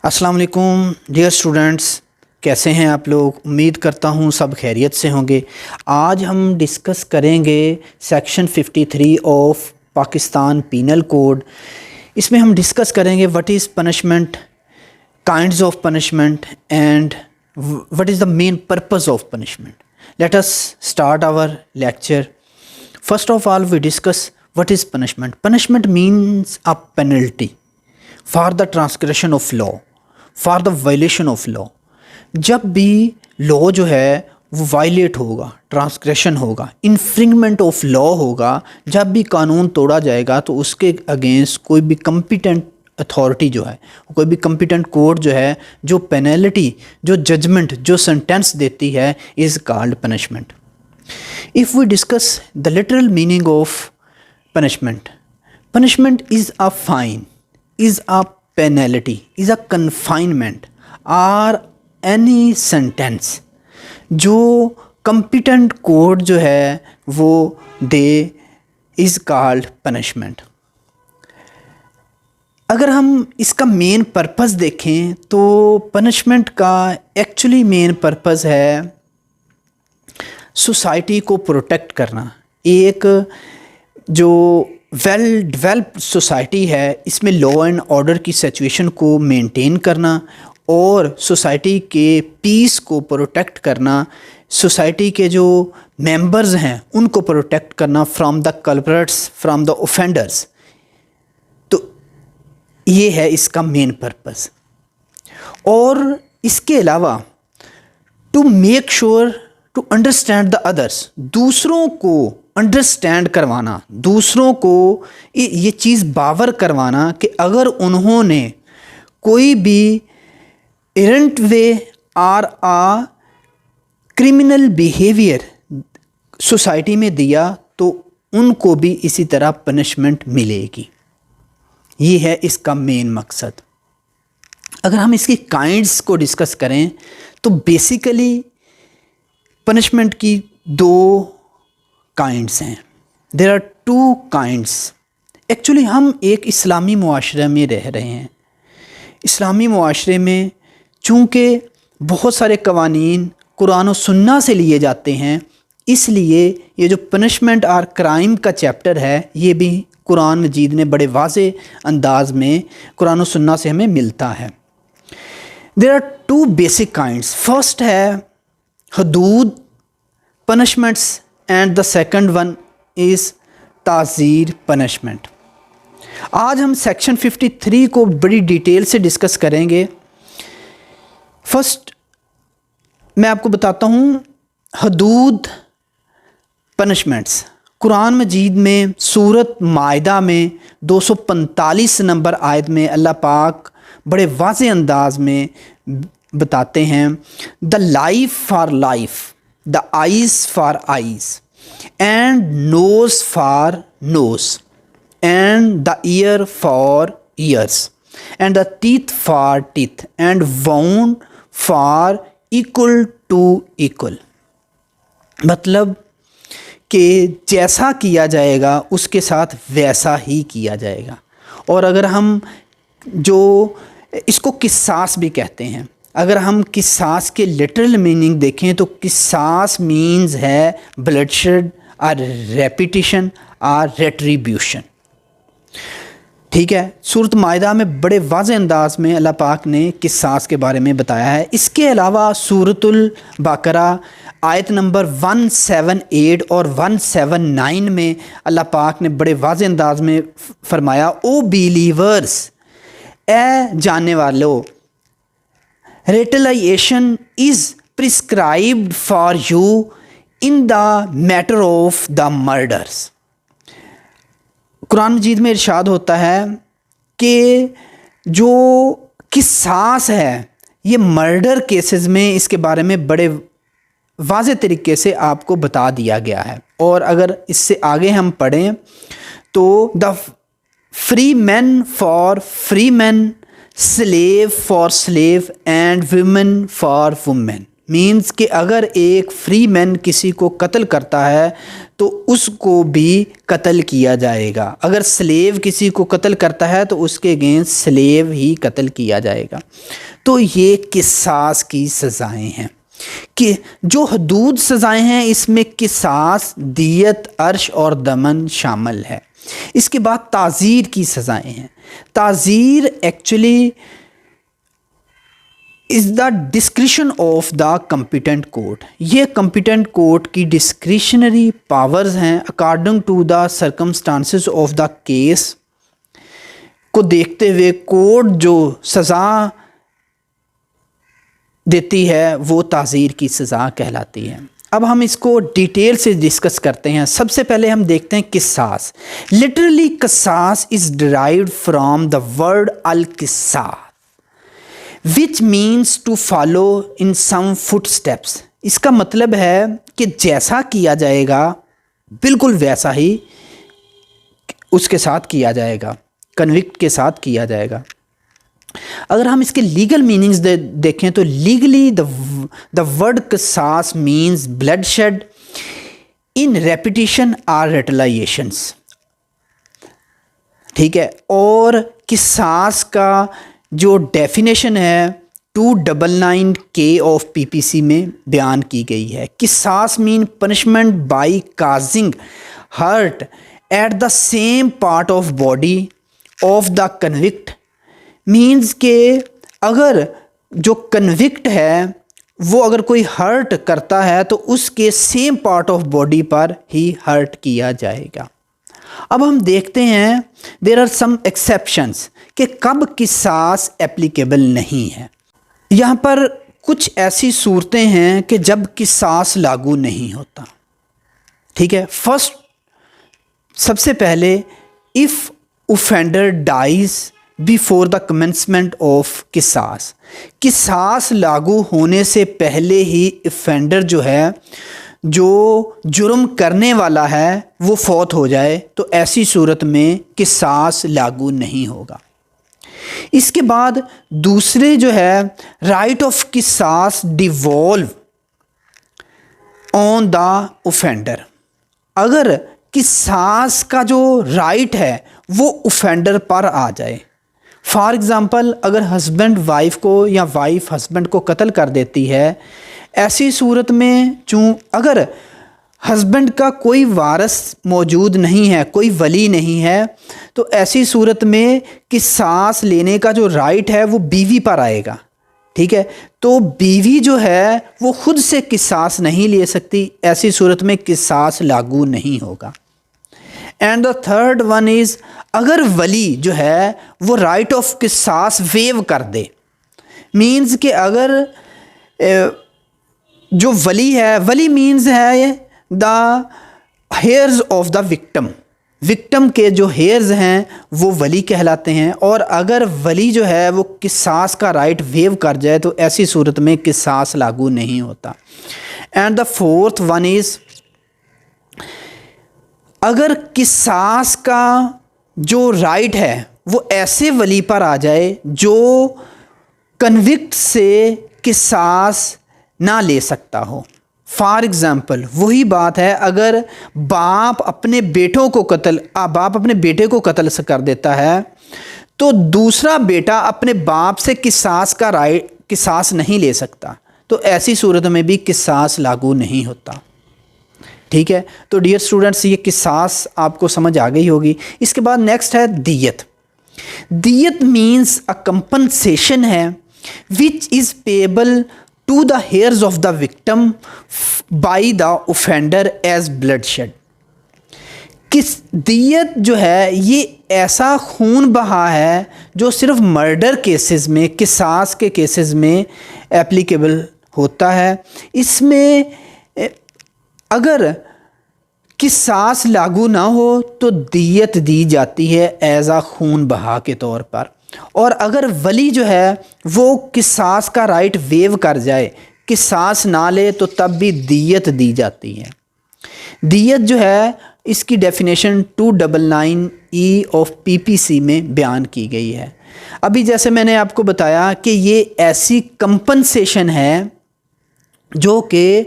अस्सलाम वालेकुम dear students, कैसे हैं आप लोग। उम्मीद करता हूँ सब खैरियत से होंगे। आज हम डिस्कस करेंगे section 53 of Pakistan penal code. इसमें हम डिस्कस करेंगे what is punishment, kinds of punishment and what is the main purpose of punishment. Let us start our lecture. First of all we discuss what is punishment. Punishment means a penalty for the transgression of law, for the violation of law. जब भी law जो है वो violet होगा, transgression होगा, इन्फ्रिंगमेंट of law होगा, जब भी कानून तोड़ा जाएगा तो उसके अगेंस्ट कोई भी कम्पिटेंट अथॉरिटी जो है, कोई भी कम्पिटेंट कोर्ट जो है, जो पेनल्टी, जो जजमेंट, जो सेंटेंस देती है, is called punishment. If we discuss the literal meaning of punishment, punishment is a fine, is a penalty, is a confinement or any sentence जो competent court जो है वो दे, is called punishment। अगर हम इसका मेन पर्पस देखें तो punishment का एक्चुअली मेन पर्पस है सोसाइटी को प्रोटेक्ट करना। एक जो वेल डेवलप्ड सोसाइटी है इसमें लॉ एंड ऑर्डर की सिचुएशन को मेंटेन करना और सोसाइटी के पीस को प्रोटेक्ट करना, सोसाइटी के जो मेंबर्स हैं उनको प्रोटेक्ट करना from the culprits, from the offenders. तो ये है इसका मेन पर्पस। और इसके अलावा to make sure to understand the others, दूसरों को अंडरस्टैंड करवाना, दूसरों को ये चीज़ बावर करवाना कि अगर उन्होंने कोई भी एरेंट वे और आ क्रिमिनल बिहेवियर सोसाइटी में दिया तो उनको भी इसी तरह पनिशमेंट मिलेगी। ये है इसका मेन मकसद। अगर हम इसकी काइंड्स को डिस्कस करें तो बेसिकली पनिशमेंट की दो काइंड्स हैं। There are two kinds. Actually हम एक इस्लामी मुआशरे में रह रहे हैं। इस्लामी मुआशरे में चूँकि बहुत सारे कवानीन कुरान और सुन्ना से लिए जाते हैं, इसलिए ये जो पनिशमेंट और क्राइम का चैप्टर है ये भी कुरान मजीद ने बड़े वाज़े अंदाज में कुरान और सुन्ना से हमें मिलता है। There are two basic kinds. First है हदूद punishments and the second one is ताज़ीर पनिशमेंट। आज हम सेक्शन 53 को बड़ी डिटेल से डिस्कस करेंगे। फर्स्ट मैं आपको बताता हूँ हदूद पनिशमेंट्स। कुरान मजीद में सूरत माइदा में 245 नंबर आयत में अल्लाह पाक बड़े वाज़े अंदाज में बताते हैं, the life for life, the eyes for eyes, and nose for nose, and the ear for ears, and the teeth for teeth, and wound for equal to equal। मतलब कि जैसा किया जाएगा उसके साथ वैसा ही किया जाएगा। और अगर हम जो इसको किसास भी कहते हैं, अगर हम किसास के लिटरल मीनिंग देखें तो किसास मीन्स है ब्लडशेड और रेपिटिशन और रेट्रीब्यूशन। ठीक है, सूरत माइदा में बड़े वाज़े अंदाज में अल्लाह पाक ने किसास के बारे में बताया है। इसके अलावा सूरतुल बकरा आयत नंबर 178 और 179 में अल्लाह पाक ने बड़े वाज़े अंदाज में फरमाया, ओ बिलीवर्स, ए जानने वालों, retaliation is prescribed for you in the matter of the murders। Quran मजीद में इरशाद होता है कि जो किसास है ये मर्डर केसेस में इसके बारे में बड़े वाज़े तरीके से आपको बता दिया गया है। और अगर इससे आगे हम पढ़ें तो the free man for free man, slave for slave and women for women. Means कि अगर एक फ्री मैन किसी को कत्ल करता है तो उसको भी कत्ल किया जाएगा। अगर स्लेव किसी को कत्ल करता है तो उसके अगेंस्ट स्लेव ही कत्ल किया जाएगा। तो ये किसास की सज़ाएं हैं कि जो हदूद सज़ाएं हैं इसमें किसास, दियत, अर्श और दमन शामिल है। इसके बाद ताज़ीर की सज़ाएं हैं। ताज़ीर actually is the discretion of the competent court. ये कम्पिटेंट कोर्ट की डिस्क्रिशनरी पावर्स हैं according to the circumstances of the case को देखते हुए कोर्ट जो सज़ा देती है वो ताज़ीर की सज़ा कहलाती है। अब हम इसको डिटेल से डिस्कस करते हैं। सबसे पहले हम देखते हैं किसास। लिटरली किसास is derived from the word अल किसास which means to follow in some footsteps. इसका मतलब है कि जैसा किया जाएगा बिल्कुल वैसा ही उसके साथ किया जाएगा, कन्विक्ट के साथ किया जाएगा। अगर हम इसके लीगल मीनिंग्स देखें तो लीगली द वर्ड किसास means bloodshed in repetition or retaliations. ठीक है, और किसास का जो डेफिनेशन है 299 के ऑफ पीपीसी में बयान की गई है। किसास mean punishment by causing hurt at the same part of body of the convict. Means के अगर जो कन्विक्ट है वो अगर कोई हर्ट करता है तो उसके सेम पार्ट ऑफ बॉडी पर ही हर्ट किया जाएगा। अब हम देखते हैं देयर आर सम एक्सेप्शंस कि कब किसास एप्लीकेबल नहीं है। यहाँ पर कुछ ऐसी सूरतें हैं कि जब किसास लागू नहीं होता। ठीक है, फर्स्ट सबसे पहले if offender dies before the commencement of किसास। किसास लागू होने से पहले ही ऑफेंडर जो है, जो जुर्म करने वाला है, वो फौत हो जाए तो ऐसी सूरत में किसास लागू नहीं होगा। इसके बाद दूसरे जो है राइट ऑफ किसास डिवॉल्व ऑन द ऑफेंडर। अगर किसास का जो राइट है वो ऑफेंडर पर आ जाए, फॉर एग्ज़ाम्पल अगर हस्बैंड वाइफ को या वाइफ हस्बैंड को कत्ल कर देती है, ऐसी सूरत में अगर हस्बैंड का कोई वारिस मौजूद नहीं है, कोई वली नहीं है, तो ऐसी सूरत में किसास लेने का जो राइट है वो बीवी पर आएगा। ठीक है, तो बीवी जो है वो खुद से किसास नहीं ले सकती, ऐसी सूरत में किसास लागू नहीं होगा। And the third one is अगर वली जो है वो राइट ऑफ किसास वेव कर दे। मीन्स कि अगर जो वली है, वली मीन्स है the heirs of the victim. Victim के जो हेयर्स हैं वो वली कहलाते हैं। और अगर वली जो है वो किसास का राइट वेव कर जाए तो ऐसी सूरत में किसास लागू नहीं होता। And the fourth one is अगर किसास का जो राइट है वो ऐसे वली पर आ जाए जो कन्विक्ट से किसास ना ले सकता हो। फॉर एग्ज़ाम्पल वही बात है, अगर बाप अपने बेटे को कत्ल कर देता है तो दूसरा बेटा अपने बाप से किसास नहीं ले सकता, तो ऐसी सूरत में भी किसास लागू नहीं होता। ठीक है, तो डियर स्टूडेंट्स ये किसास आपको समझ आ गई होगी। इसके बाद नेक्स्ट है दियत। दियत मीन्स अ कंपनसेशन है which is payable to the heirs of the victim by the offender as bloodshed। किस दियत जो है ये ऐसा खून बहा है जो सिर्फ मर्डर केसेस में, किसास के केसेस में एप्लीकेबल होता है। इसमें अगर किसास लागू ना हो तो दियत दी जाती है एज आ खून बहा के तौर पर। और अगर वली जो है वो किसास का राइट वेव कर जाए, किसास ना ले, तो तब भी दियत दी जाती है। दियत जो है इसकी डेफिनेशन 299 ई ऑफ पीपीसी में बयान की गई है। अभी जैसे मैंने आपको बताया कि ये ऐसी कंपनसेशन है जो कि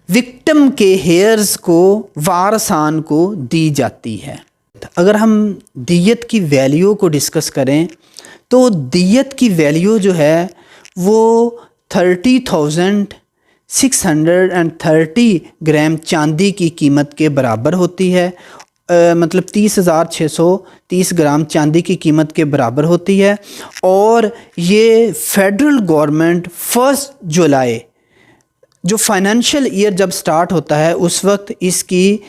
विक्टिम के हेयर्स को, वारसान को दी जाती है। अगर हम दियत की वैल्यू को डिस्कस करें तो दियत की वैल्यू जो है वो 30,630 ग्राम चांदी की कीमत के बराबर होती है। मतलब 30,630 ग्राम चांदी की कीमत के बराबर होती है। और ये फेडरल गवर्नमेंट 1 जुलाई जो फाइनेंशियल ईयर जब स्टार्ट होता है उस वक्त इसकी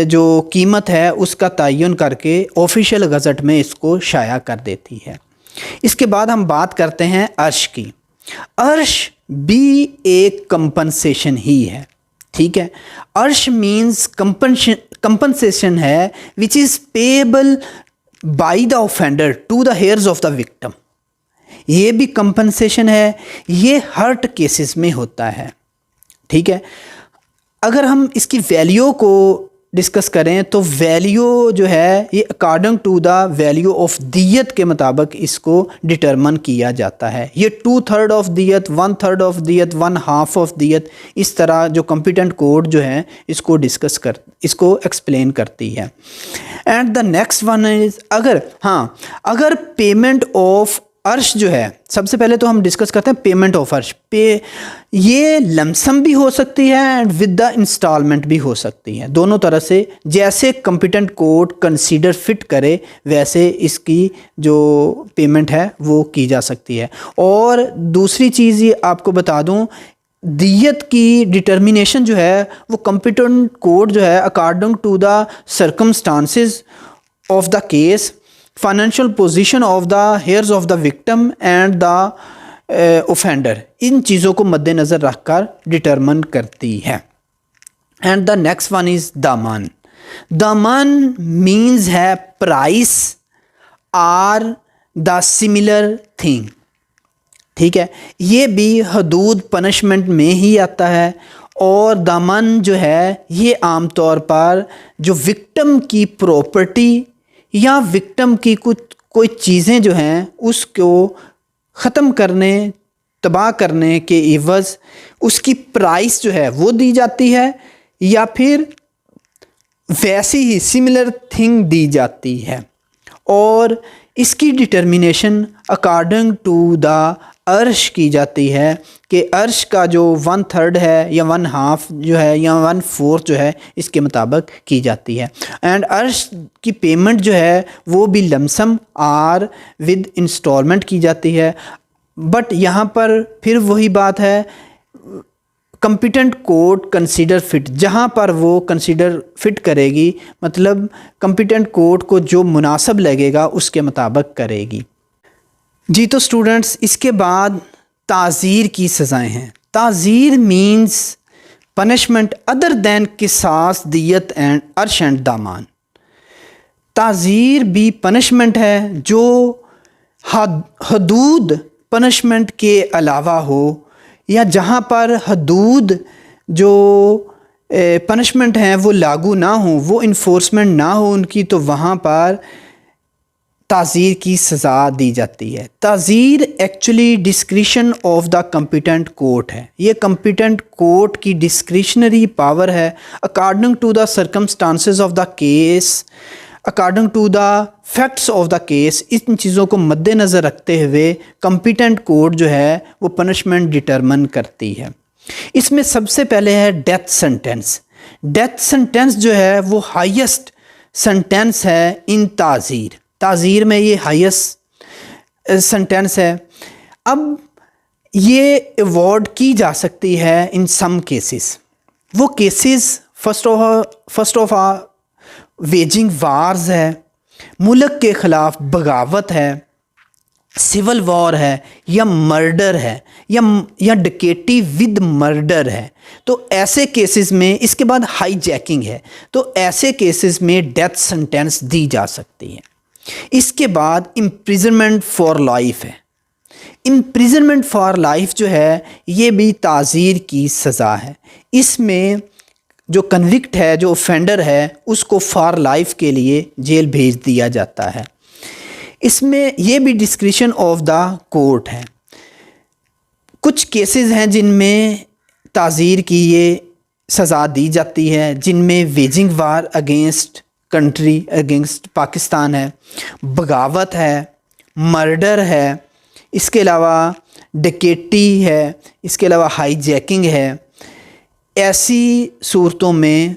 जो कीमत है उसका तयन करके ऑफिशियल गज़ट में इसको शाया कर देती है। इसके बाद हम बात करते हैं अर्श की। अर्श भी एक कंपनसेशन ही है, ठीक है। अर्श मीन्स कंपनसेशन है which is payable by the offender to the heirs of the victim. ये भी कंपनसेशन है, ये हर्ट केसेस में होता है, ठीक है। अगर हम इसकी वैल्यू को डिस्कस करें तो वैल्यू जो है ये according to the value of दियत के मुताबिक इसको डिटरमन किया जाता है। ये 2/3 ऑफ दियत, 1/3 ऑफ दियत, 1/2 ऑफ दियत, इस तरह जो कॉम्पिटेंट कोड जो है इसको इसको एक्सप्लेन करती है। And the next one is अगर पेमेंट ऑफ अर्श जो है, सबसे पहले तो हम डिस्कस करते हैं पेमेंट ऑफ अर्श। ये लमसम भी हो सकती है एंड विद द इंस्टॉलमेंट भी हो सकती है, दोनों तरह से जैसे कॉम्पिटेंट कोर्ट कंसीडर फिट करे वैसे इसकी जो पेमेंट है वो की जा सकती है। और दूसरी चीज़ ये आपको बता दूं, दियत की डिटर्मिनेशन जो है वो कॉम्पिटेंट कोर्ट जो है according to the circumstances of the case, financial position of the heirs of the victim and the offender, इन चीज़ों को मद्देनज़र रखकर डिटरमन करती है। And the next one is दामान। दामान मीन्स है price or the similar thing, ठीक है। ये भी हदूद पनिशमेंट में ही आता है। और दामन जो है ये आमतौर पर जो विक्टिम की प्रॉपर्टी या विक्टिम की कोई चीज़ें जो हैं उसको ख़त्म करने, तबाह करने के एवज़ उसकी प्राइस जो है वो दी जाती है, या फिर वैसी ही सिमिलर थिंग दी जाती है। और इसकी डिटर्मिनेशन अकॉर्डिंग टू द अर्श की जाती है कि अर्श का जो 1/3 है या 1/2 जो है या 1/4 जो है इसके मुताबिक की जाती है। एंड अर्श की पेमेंट जो है वो भी लमसम आर विद इंस्टॉलमेंट की जाती है। बट यहाँ पर फिर वही बात है, कॉम्पिटेंट कोर्ट कंसीडर फिट, जहाँ पर वो कंसीडर फिट करेगी, मतलब कॉम्पिटेंट कोर्ट को जो मुनासिब लगेगा उसके मुताबिक करेगी। जी तो स्टूडेंट्स, इसके बाद ताज़ीर की सज़ाएं हैं। ताज़ीर मीन्स पनिशमेंट अदर दैन किसास, दियत एंड अर्श एंड दामान। ताज़ीर भी पनिशमेंट है जो हदूद पनिशमेंट के अलावा हो, या जहाँ पर हदूद जो पनिशमेंट हैं वो लागू ना हो, वो इन्फोर्समेंट ना हो उनकी, तो वहाँ पर ताज़ीर की सज़ा दी जाती है। ताज़ीर actually discretion of the competent court है। ये कॉम्पिटेंट कोर्ट की डिस्क्रिशनरी पावर है according to the circumstances of the case, according to the facts of the case. इन चीज़ों को मद्देनज़र रखते हुए कॉम्पिटेंट कोर्ट जो है वो पनिशमेंट डिटरमन करती है। इसमें सबसे पहले है डेथ सेंटेंस। डेथ सेंटेंस जो है वो हाईएस्ट सेंटेंस है इन ताज़ीर। ताज़ीर में ये हाईएस्ट सेंटेंस है। अब ये अवॉर्ड की जा सकती है इन सम केसेस। वो cases first of all waging wars है, मुल्क के ख़िलाफ़ बगावत है, सिविल वॉर है, या मर्डर है, या डकैती विद मर्डर है। तो ऐसे केसेस में, इसके बाद हाईजैकिंग है, तो ऐसे केसेस में डेथ सेंटेंस दी जा सकती है। इसके बाद इम्प्रिजनमेंट फॉर लाइफ है। इम्प्रिजनमेंट फॉर लाइफ जो है ये भी ताज़ीर की सज़ा है। इसमें जो कन्विक्ट है, जो ऑफेंडर है, उसको फॉर लाइफ के लिए जेल भेज दिया जाता है। इसमें ये भी डिस्क्रिशन ऑफ द कोर्ट है। कुछ केसेस हैं जिनमें ताज़ीर की ये सज़ा दी जाती है, जिनमें वेजिंग वार अगेंस्ट कंट्री, अगेंस्ट पाकिस्तान है, बगावत है, मर्डर है, इसके अलावा डकैती है, इसके अलावा हाईजैकिंग है। ऐसी सूरतों में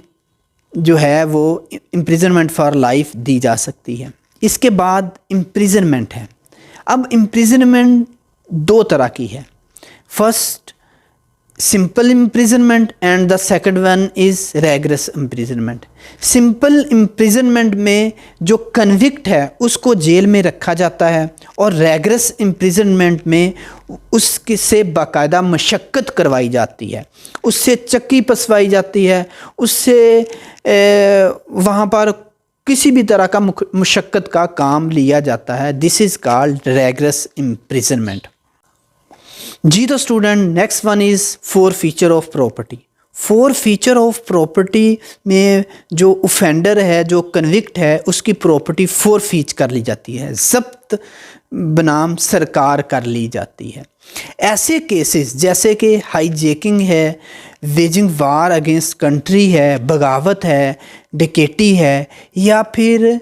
जो है वो इम्प्रिजनमेंट फॉर लाइफ दी जा सकती है। इसके बाद इम्प्रिजनमेंट है। अब इम्प्रिजनमेंट दो तरह की है, first simple imprisonment and the second one is rigorous imprisonment. Simple imprisonment में जो कन्विक्ट है उसको जेल में रखा जाता है, और रैगरस इम्प्रिजनमेंट में उससे बाकायदा मशक्क़त करवाई जाती है, उससे चक्की पसवाई जाती है, उससे वहाँ पर किसी भी तरह का मशक्क़त का काम लिया जाता है। This is called rigorous imprisonment. जी तो student, next one is forfeiture of property. Forfeiture of property में जो ऑफेंडर है, जो कन्विक्ट है, उसकी प्रॉपर्टी फोर फीच कर ली जाती है, जब्त बनाम सरकार कर ली जाती है। ऐसे केसेस जैसे कि हाईजैकिंग है, वेजिंग वार अगेंस्ट कंट्री है, बगावत है, डकैती है, या फिर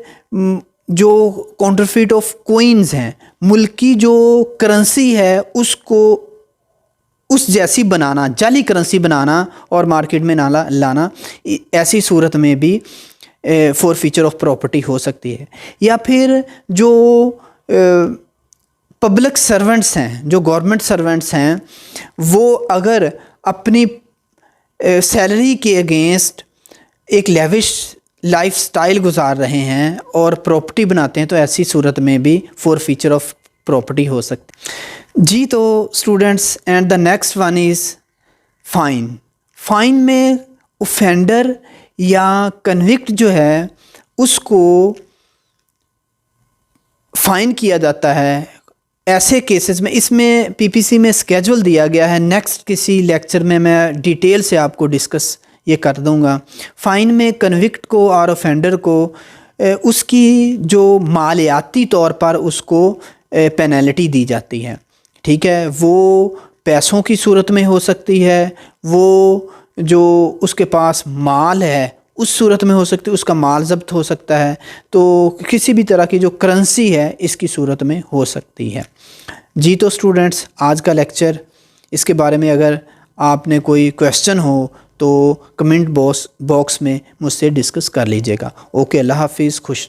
जो काउंटरफीट ऑफ कोइंस हैं, मुल्की जो करेंसी है उसको उस जैसी बनाना, जाली करेंसी बनाना और मार्केट में लाना, ऐसी सूरत में भी फोर फीचर ऑफ प्रॉपर्टी हो सकती है। या फिर जो पब्लिक सर्वेंट्स हैं, जो गवर्नमेंट सर्वेंट्स हैं, वो अगर अपनी सैलरी के अगेंस्ट एक लेविश लाइफ स्टाइल गुजार रहे हैं और प्रॉपर्टी बनाते हैं, तो ऐसी सूरत में भी फोर फीचर ऑफ प्रॉपर्टी हो सकती। जी तो students, and the next one is fine. Fine में ऑफेंडर या कन्विक्ट जो है उसको फ़ाइन किया जाता है ऐसे केसेस में। इसमें पीपीसी में स्केड्यूल दिया गया है, नेक्स्ट किसी लेक्चर में मैं डिटेल से आपको डिस्कस ये कर दूंगा। फ़ाइन में कन्विक्ट को और ऑफेंडर को उसकी जो मालियाती तौर पर उसको पेनल्टी दी जाती है, ठीक है। वो पैसों की सूरत में हो सकती है, वो जो उसके पास माल है उस सूरत में हो सकती है, उसका माल जब्त हो सकता है, तो किसी भी तरह की जो करेंसी है इसकी सूरत में हो सकती है। जी तो स्टूडेंट्स, आज का लेक्चर, इसके बारे में अगर आपने कोई क्वेश्चन हो तो कमेंट बॉक्स में मुझसे डिस्कस कर लीजिएगा। ओके, अल्लाह हाफिज़, खुश।